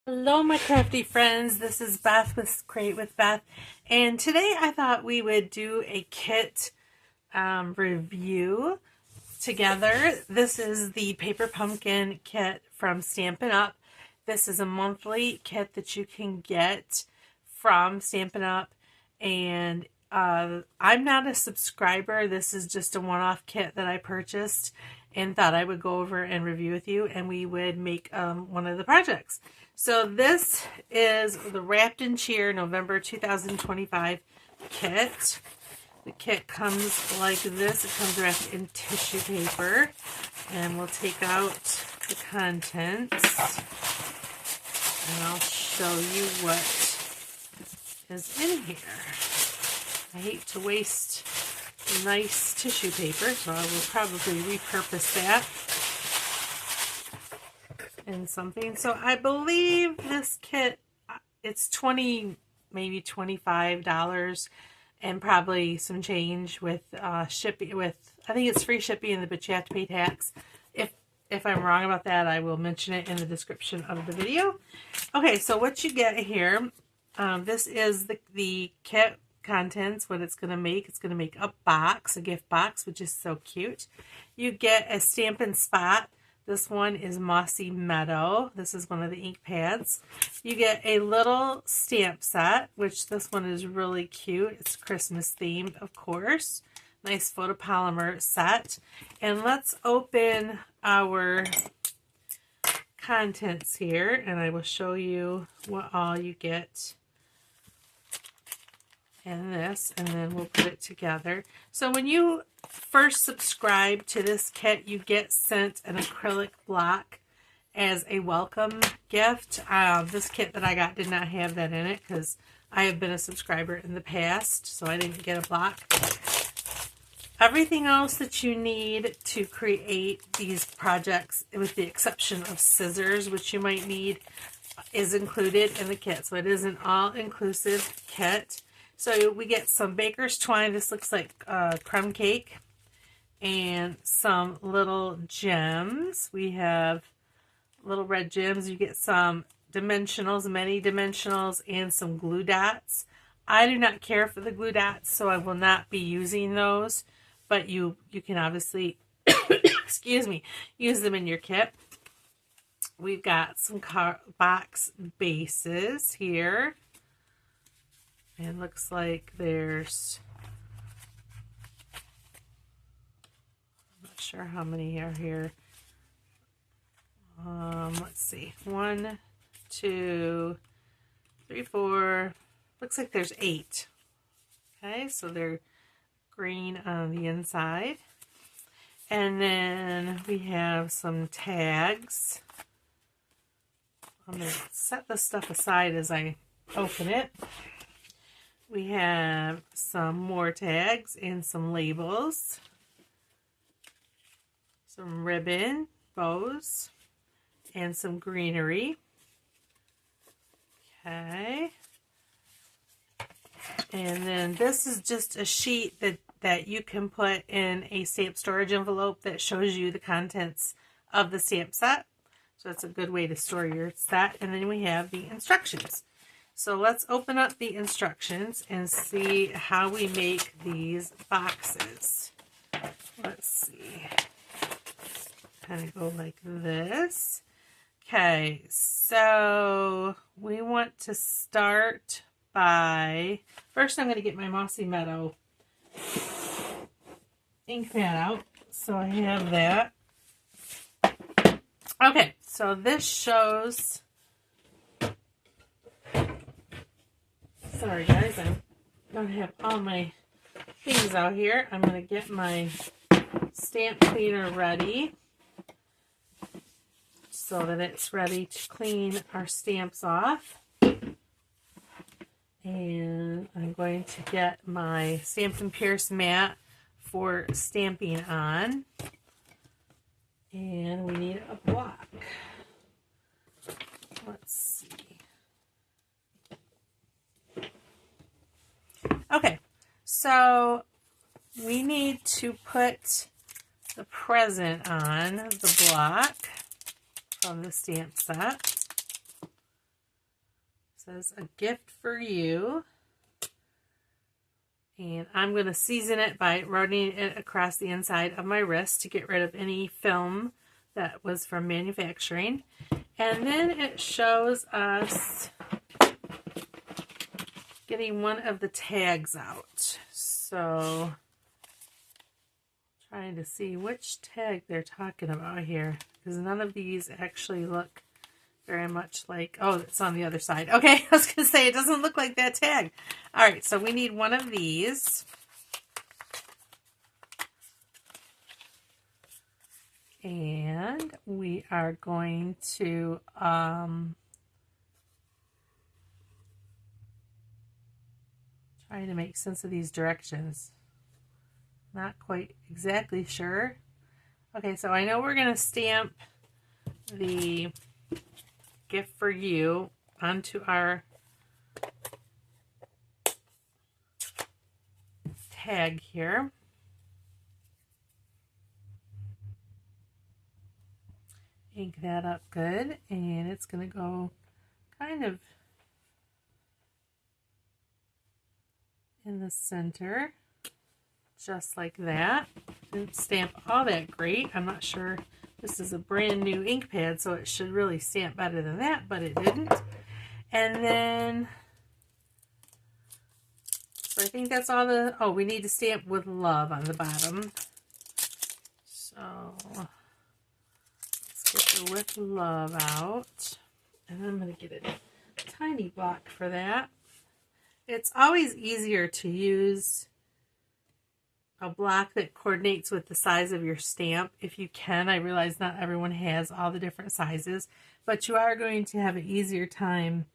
Hello, my crafty friends. This is Beth with Crate with Beth, and today I thought we would do a kit review together. This is the Paper Pumpkin kit from Stampin' Up. This is a monthly kit that you can get from Stampin' Up, and I'm not a subscriber. This is just a one-off kit that I purchased and thought I would go over and review with you, and we would make one of the projects. So this is the Wrapped in Cheer November 2025 kit. The kit comes like this. It comes wrapped in tissue paper, and we'll take out the contents, and I'll show you what is in here. I hate to waste nice tissue paper, so I will probably repurpose that in something. So I believe this kit, it's maybe $25 and probably some change with shipping. I think it's free shipping, but you have to pay tax. If I'm wrong about that, I will mention it in the description of the video. Okay, so what you get here, this is the kit contents, what it's going to make. It's going to make a box, a gift box, which is so cute. You get a Stampin' Spot. This one is Mossy Meadow. This is one of the ink pads. You get a little stamp set, which this one is really cute. It's Christmas themed, of course. Nice photopolymer set. And let's open our contents here, and I will show you what all you get in this, and then we'll put it together. So when you first subscribe to this kit, you get sent an acrylic block as a welcome gift. This kit that I got did not have that in it because I have been a subscriber in the past, so I didn't get a block. Everything else that you need to create these projects, with the exception of scissors, which you might need, is included in the kit. So it is an all-inclusive kit. So we get some baker's twine. This looks like crumb cake, and some little gems. We have little red gems. You get some dimensionals, many dimensionals, and some glue dots. I do not care for the glue dots, so I will not be using those, but you can obviously excuse me, use them in your kit. We've got some box bases here. And looks like there's, I'm not sure how many are here. Let's see, 1, 2, 3, 4. Looks like there's 8. Okay, so they're green on the inside. And then we have some tags. I'm going to set this stuff aside as I open it. We have some more tags and some labels, some ribbon, bows, and some greenery. Okay. And then this is just a sheet that you can put in a stamp storage envelope that shows you the contents of the stamp set. So that's a good way to store your set. And then we have the instructions. So let's open up the instructions and see how we make these boxes. Let's see. Kind of go like this. Okay, so we want to start by, first I'm going to get my Mossy Meadow ink pad out. So I have that. Okay, so this shows, sorry guys, I don't have all my things out here. I'm going to get my stamp cleaner ready so that it's ready to clean our stamps off. And I'm going to get my Stampin' Pierce mat for stamping on. And we need a block. Let's see. Okay, so we need to put the present on the block from the stamp set. says a gift for you. And I'm going to season it by running it across the inside of my wrist to get rid of any film that was from manufacturing. And then it shows us getting one of the tags out. So, trying to see which tag they're talking about here, because none of these actually look very much like, oh, it's on the other side. Okay, I was going to say, it doesn't look like that tag. All right, so we need one of these. And we are going to try to make sense of these directions. Not quite exactly sure. Okay, so I know we're going to stamp the gift for you onto our tag here. Ink that up good, and it's going to go kind of in the center, just like that. Didn't stamp all that great. I'm not sure. This is a brand new ink pad, so it should really stamp better than that, but it didn't. And then, so I think that's all the, oh, we need to stamp with love on the bottom. So let's get the with love out. And I'm going to get a tiny block for that. It's always easier to use a block that coordinates with the size of your stamp if you can. I realize not everyone has all the different sizes, but you are going to have an easier time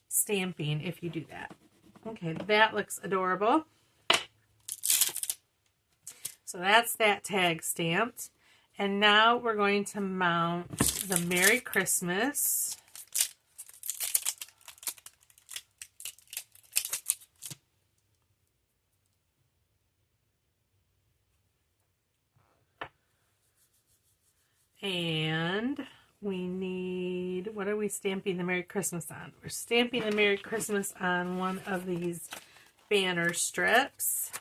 stamping if you do that. Okay, that looks adorable. So that's that tag stamped. And now we're going to mount the Merry Christmas. And we need, what are we stamping the Merry Christmas on? We're stamping the Merry Christmas on one of these banner strips.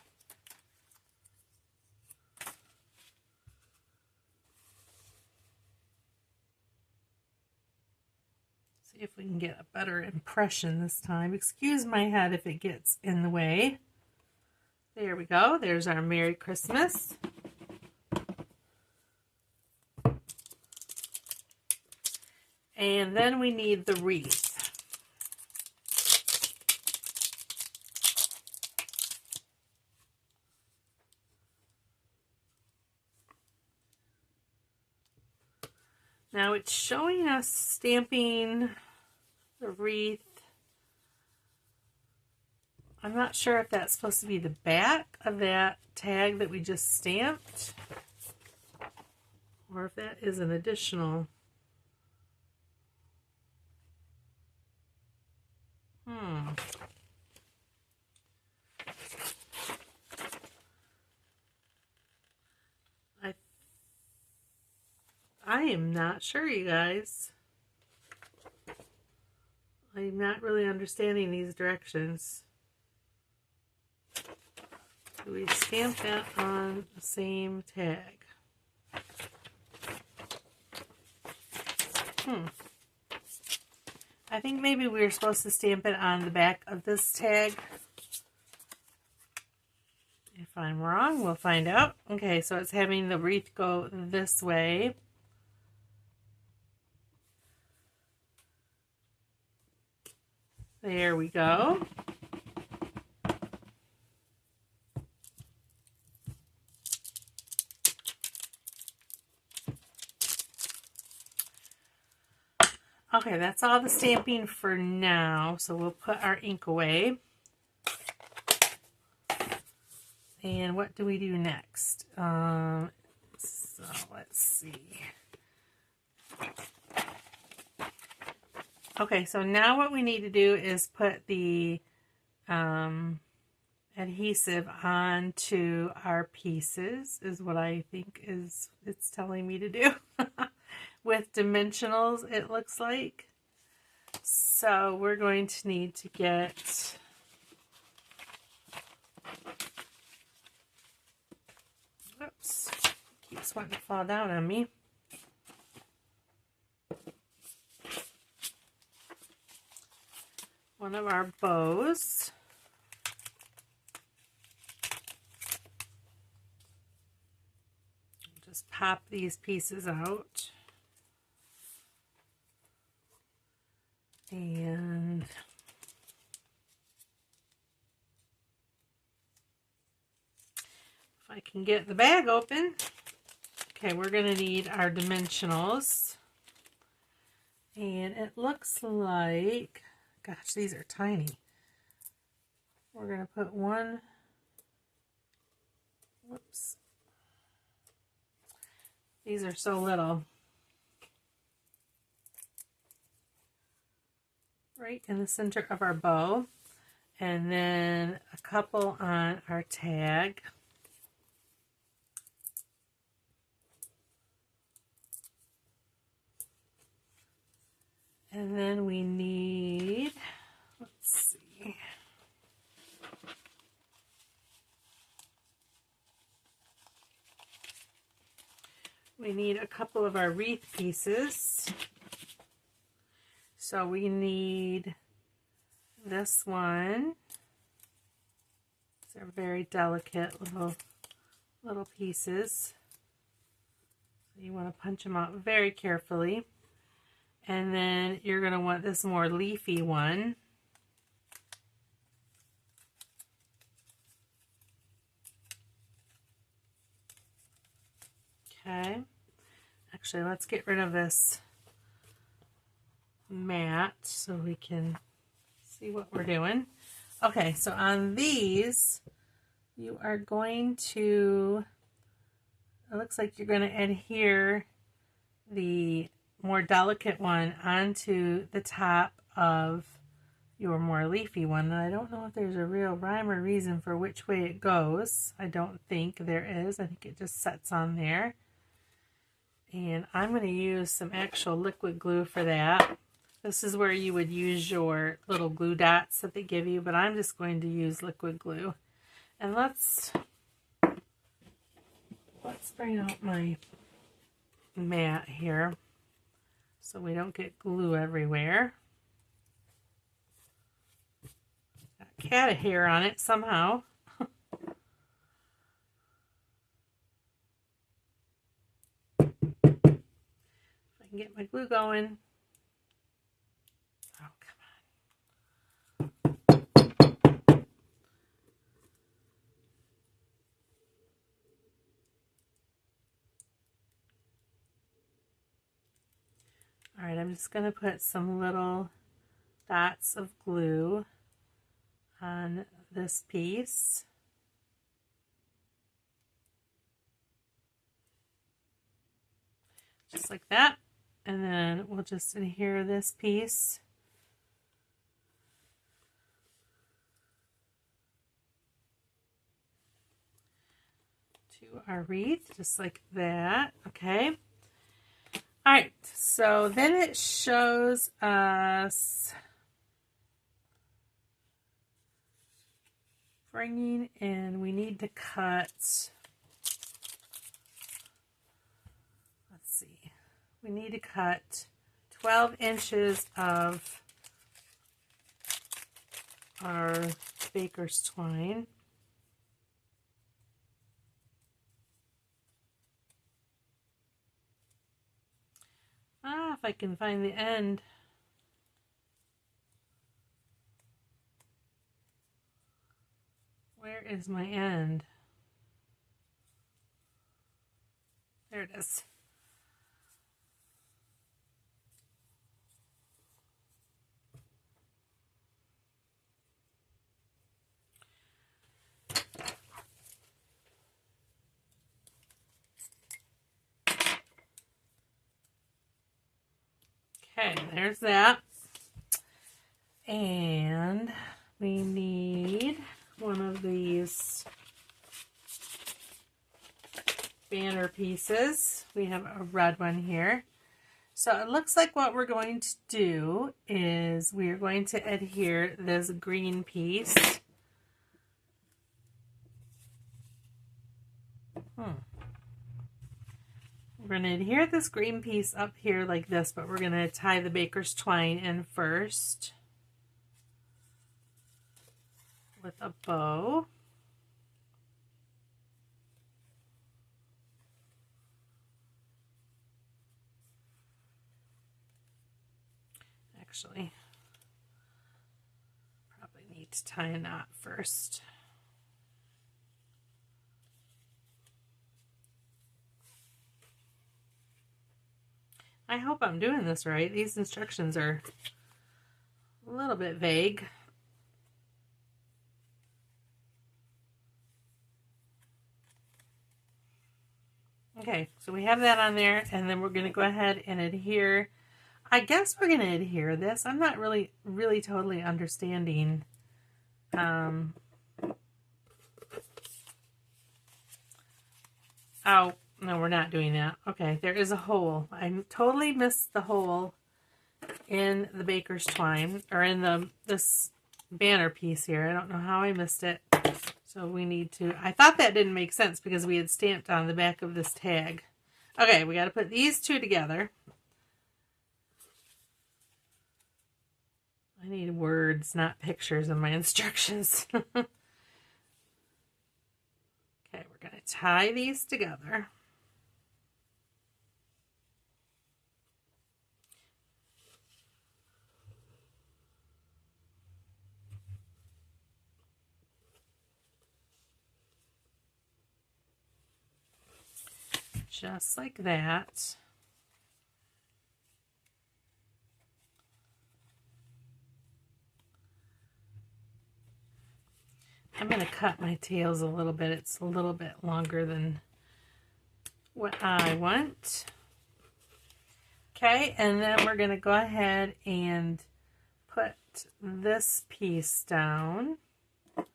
See if we can get a better impression this time. Excuse my head if it gets in the way. There we go. There's our Merry Christmas. And then we need the wreath. Now it's showing us stamping the wreath. I'm not sure if that's supposed to be the back of that tag that we just stamped, or if that is an additional. I am not sure, you guys. I'm not really understanding these directions. Do we stamp that on the same tag? I think maybe we were supposed to stamp it on the back of this tag. If I'm wrong, we'll find out. Okay, so it's having the wreath go this way. There we go. Okay, that's all the stamping for now. So we'll put our ink away. And what do we do next? So let's see. Okay, so now what we need to do is put the adhesive onto our pieces, is what I think is it's telling me to do. With dimensionals, it looks like. So we're going to need to get oops, keeps wanting to fall down on me. One of our bows. Just pop these pieces out. And if I can get the bag open. Okay, we're going to need our dimensionals. And it looks like, gosh, these are tiny. We're going to put one, whoops. These are so little. Right in the center of our bow. And then a couple on our tag. And then we need, let's see. We need a couple of our wreath pieces. So we need this one. These are very delicate little pieces. So you want to punch them out very carefully. And then you're going to want this more leafy one. Okay. Actually, let's get rid of this mat so we can see what we're doing. Okay, so on these, you are going to, it looks like you're going to adhere the more delicate one onto the top of your more leafy one. And I don't know if there's a real rhyme or reason for which way it goes. I don't think there is. I think it just sets on there. And I'm going to use some actual liquid glue for that. This is where you would use your little glue dots that they give you, but I'm just going to use liquid glue. And let's bring out my mat here so we don't get glue everywhere. Got cat hair on it somehow. If I can get my glue going. Oh, come on. All right, I'm just going to put some little dots of glue on this piece. Just like that. And then we'll just adhere this piece to our wreath, just like that. Okay. All right, so then it shows us bringing in, we need to cut, let's see, we need to cut 12 inches of our baker's twine. If I can find the end. Where is my end? There it is. Okay, there's that. And we need one of these banner pieces. We have a red one here. So it looks like what we're going to do is we are going to adhere this green piece. We're going to adhere this green piece up here like this, but we're going to tie the baker's twine in first with a bow. Actually, probably need to tie a knot first. I hope I'm doing this right. These instructions are a little bit vague. Okay, so we have that on there, and then we're going to go ahead and adhere. I guess we're going to adhere this. I'm not really totally understanding. Oh, no, we're not doing that. Okay, there is a hole. I totally missed the hole in the baker's twine, or in this banner piece here. I don't know how I missed it. So we need to, I thought that didn't make sense because we had stamped on the back of this tag. Okay, we got to put these two together. I need words, not pictures in my instructions. Okay, we're going to tie these together. Just like that. I'm going to cut my tails a little bit. It's a little bit longer than what I want. Okay, and then we're going to go ahead and put this piece down. And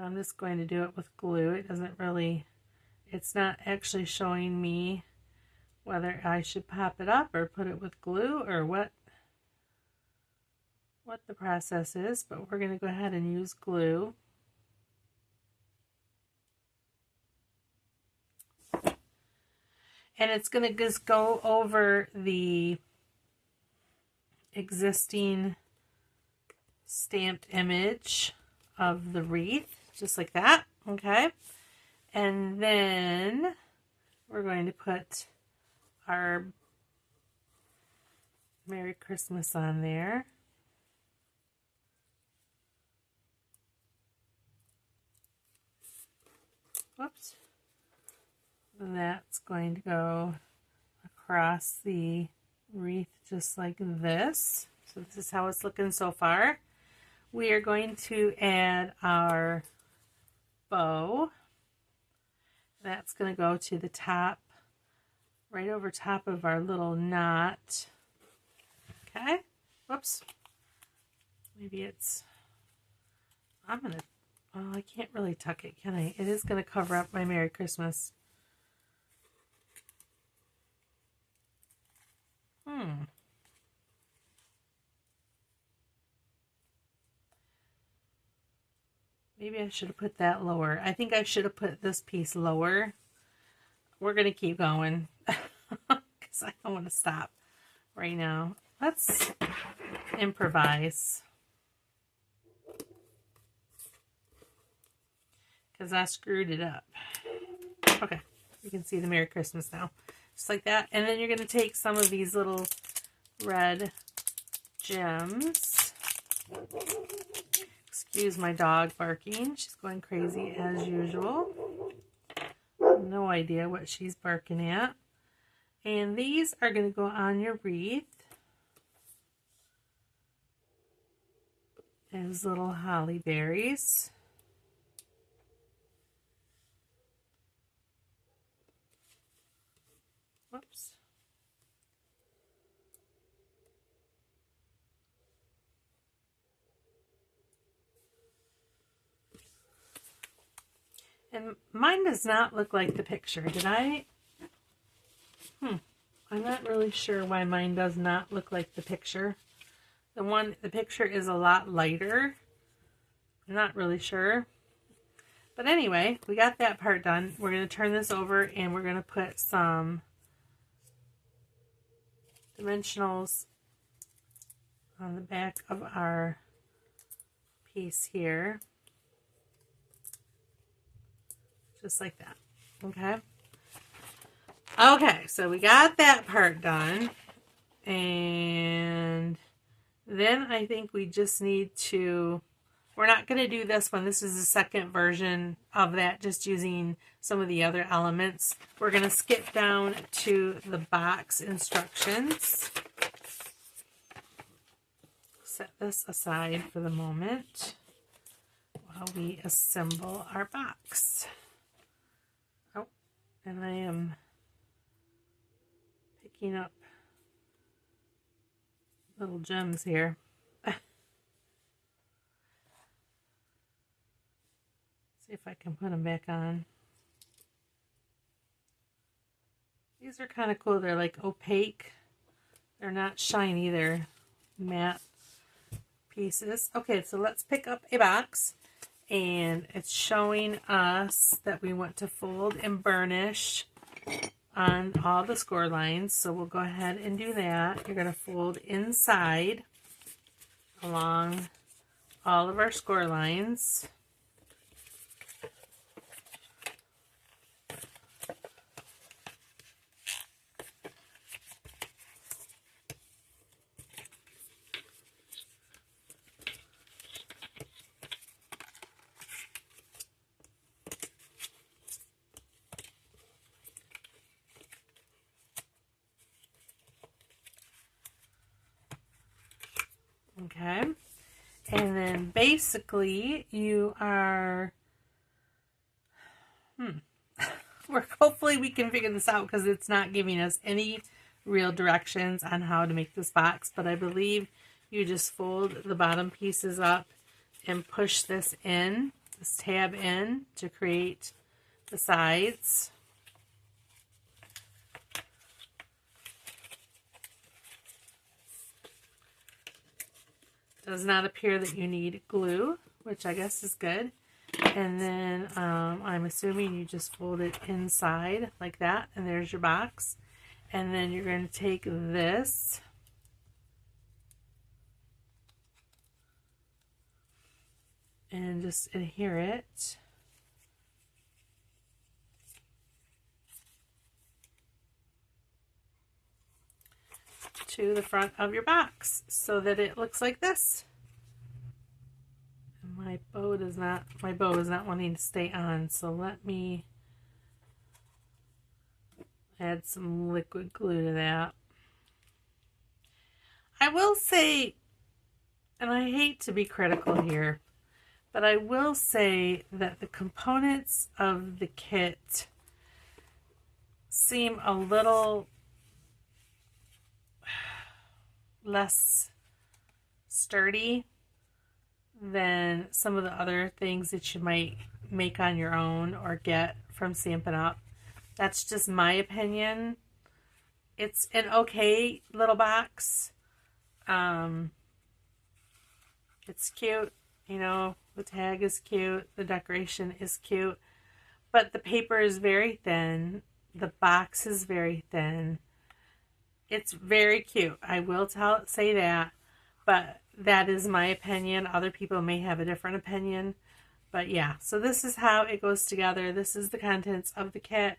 I'm just going to do it with glue. It doesn't really, it's not actually showing me whether I should pop it up or put it with glue or what the process is, but we're going to go ahead and use glue. And it's going to just go over the existing stamped image of the wreath, just like that. Okay. And then we're going to put our Merry Christmas on there. Whoops. And that's going to go across the wreath just like this. So this is how it's looking so far. We are going to add our bow. That's going to go to the top, right over top of our little knot. Okay. Whoops. Maybe it's, I'm going to, oh, I can't really tuck it, can I? It is going to cover up my Merry Christmas. Maybe I should have put that lower. I think I should have put this piece lower. We're going to keep going because I don't want to stop right now. Let's improvise. Because I screwed it up. Okay, you can see the Merry Christmas now. Just like that. And then you're going to take some of these little red gems. Excuse my dog barking. She's going crazy as usual. No idea what she's barking at. And these are going to go on your wreath as little holly berries. Whoops. And mine does not look like the picture. Did I? I'm not really sure why mine does not look like the picture. The picture is a lot lighter. I'm not really sure. But anyway, we got that part done. We're going to turn this over and we're going to put some dimensionals on the back of our piece here. Just like that. Okay. Okay, so we got that part done. And then I think we just need to, we're not going to do this one. This is the second version of that, just using some of the other elements. We're going to skip down to the box instructions. Set this aside for the moment while we assemble our box. Oh, and I am picking up little gems here. See if I can put them back on. These are kind of cool. They're like opaque. They're not shiny. They're matte pieces. Okay, so let's pick up a box. And it's showing us that we want to fold and burnish on all the score lines. So we'll go ahead and do that. You're going to fold inside along all of our score lines. Okay, and then basically you are, hopefully we can figure this out because it's not giving us any real directions on how to make this box, but I believe you just fold the bottom pieces up and push this in, this tab in to create the sides. Does not appear that you need glue, which I guess is good. And then I'm assuming you just fold it inside like that, and there's your box. And then you're going to take this and just adhere it to the front of your box so that it looks like this. And my bow is not wanting to stay on, so let me add some liquid glue to that. I will say, and I hate to be critical here, but I will say that the components of the kit seem a little less sturdy than some of the other things that you might make on your own or get from Stampin' Up. That's just my opinion. It's an okay little box. It's cute, you know, the tag is cute, the decoration is cute, but the paper is very thin, the box is very thin. It's very cute. I will say that, but that is my opinion. Other people may have a different opinion, but yeah. So this is how it goes together. This is the contents of the kit.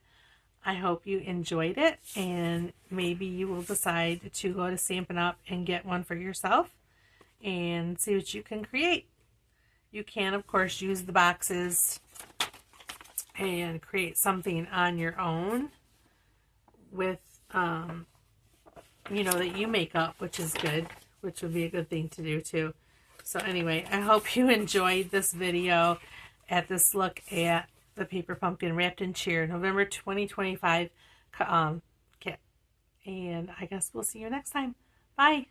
I hope you enjoyed it, and maybe you will decide to go to Stampin' Up! And get one for yourself and see what you can create. You can, of course, use the boxes and create something on your own with you know, that you make up, which is good, which would be a good thing to do too. So anyway, I hope you enjoyed this video at this look at the Paper Pumpkin Wrapped in Cheer November 2025 kit. And I guess we'll see you next time. Bye.